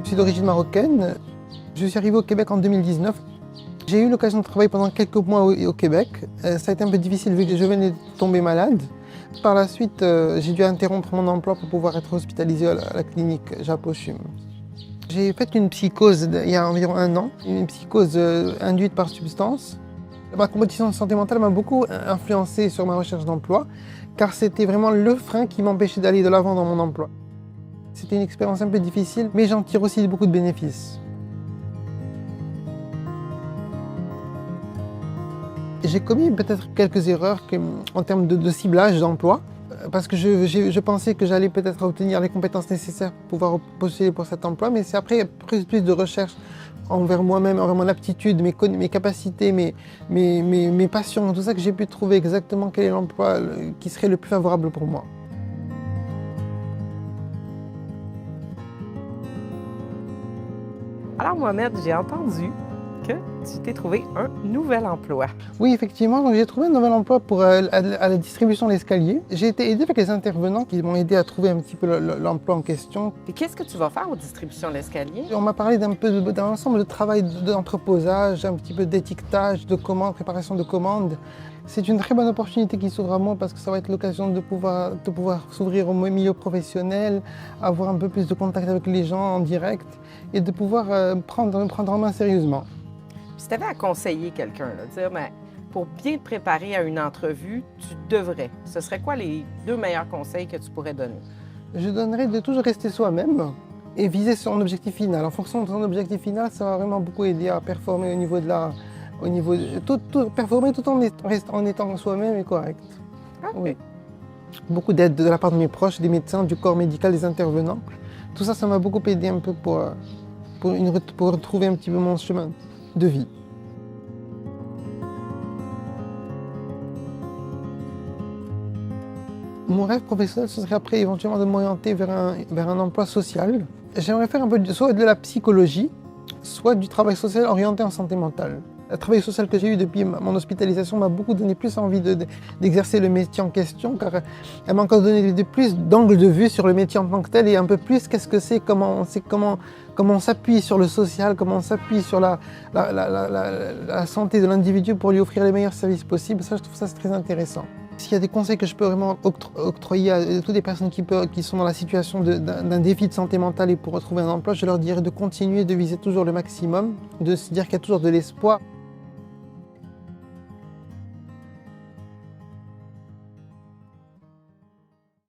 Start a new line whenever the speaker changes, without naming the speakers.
suis d'origine marocaine. Je suis arrivé au Québec en 2019. J'ai eu l'occasion de travailler pendant quelques mois au Québec. Ça a été un peu difficile vu que je venais de tomber malade. Par la suite, j'ai dû interrompre mon emploi pour pouvoir être hospitalisé à la clinique Japochum. J'ai fait une psychose il y a environ 1 an, une psychose induite par substance. Ma condition de santé mentale m'a beaucoup influencé sur ma recherche d'emploi, car c'était vraiment le frein qui m'empêchait d'aller de l'avant dans mon emploi. C'était une expérience un peu difficile, mais j'en tire aussi beaucoup de bénéfices. J'ai commis peut-être quelques erreurs en termes de ciblage d'emploi, parce que je pensais que j'allais peut-être obtenir les compétences nécessaires pour pouvoir postuler pour cet emploi, mais c'est après plus de recherche envers moi-même, envers mon aptitude, mes capacités, mes passions, tout ça, que j'ai pu trouver exactement quel est l'emploi qui serait le plus favorable pour moi.
Alors Mohamed, j'ai entendu que tu t'es trouvé un nouvel emploi.
Oui, effectivement, donc j'ai trouvé un nouvel emploi pour à la distribution L'Escalier. J'ai été aidé avec les intervenants qui m'ont aidé à trouver un petit peu l'emploi en question.
Et qu'est-ce que tu vas faire aux distributions L'Escalier?
On m'a parlé d'un ensemble de travail d'entreposage, un petit peu d'étiquetage, de commandes, préparation de commandes. C'est une très bonne opportunité qui s'ouvre à moi parce que ça va être l'occasion de pouvoir s'ouvrir au milieu professionnel, avoir un peu plus de contact avec les gens en direct et de pouvoir me prendre en main sérieusement.
Si tu avais à conseiller quelqu'un, dire, ben, pour bien te préparer à une entrevue, tu devrais. Ce serait quoi les 2 meilleurs conseils que tu pourrais donner?
Je donnerais de toujours rester soi-même et viser son objectif final. En fonction de son objectif final, ça va vraiment beaucoup aider à performer performer tout en étant soi-même et correct.
Okay.
Oui. Beaucoup d'aide de la part de mes proches, des médecins, du corps médical, des intervenants. Tout ça, ça m'a beaucoup aidé un peu pour retrouver un petit peu mon chemin de vie. Mon rêve professionnel, ce serait après éventuellement de m'orienter vers un emploi social. J'aimerais faire un peu soit de la psychologie, soit du travail social orienté en santé mentale. Le travail social que j'ai eu depuis mon hospitalisation m'a beaucoup donné plus envie d'exercer le métier en question, car elle m'a encore donné plus d'angle de vue sur le métier en tant que tel et un peu plus qu'est-ce que c'est, comment on s'appuie sur le social, comment on s'appuie sur la santé de l'individu pour lui offrir les meilleurs services possibles. Ça, je trouve ça très intéressant. S'il y a des conseils que je peux vraiment octroyer à toutes les personnes qui sont dans la situation d'un défi de santé mentale et pour retrouver un emploi, je leur dirais de continuer de viser toujours le maximum, de se dire qu'il y a toujours de l'espoir.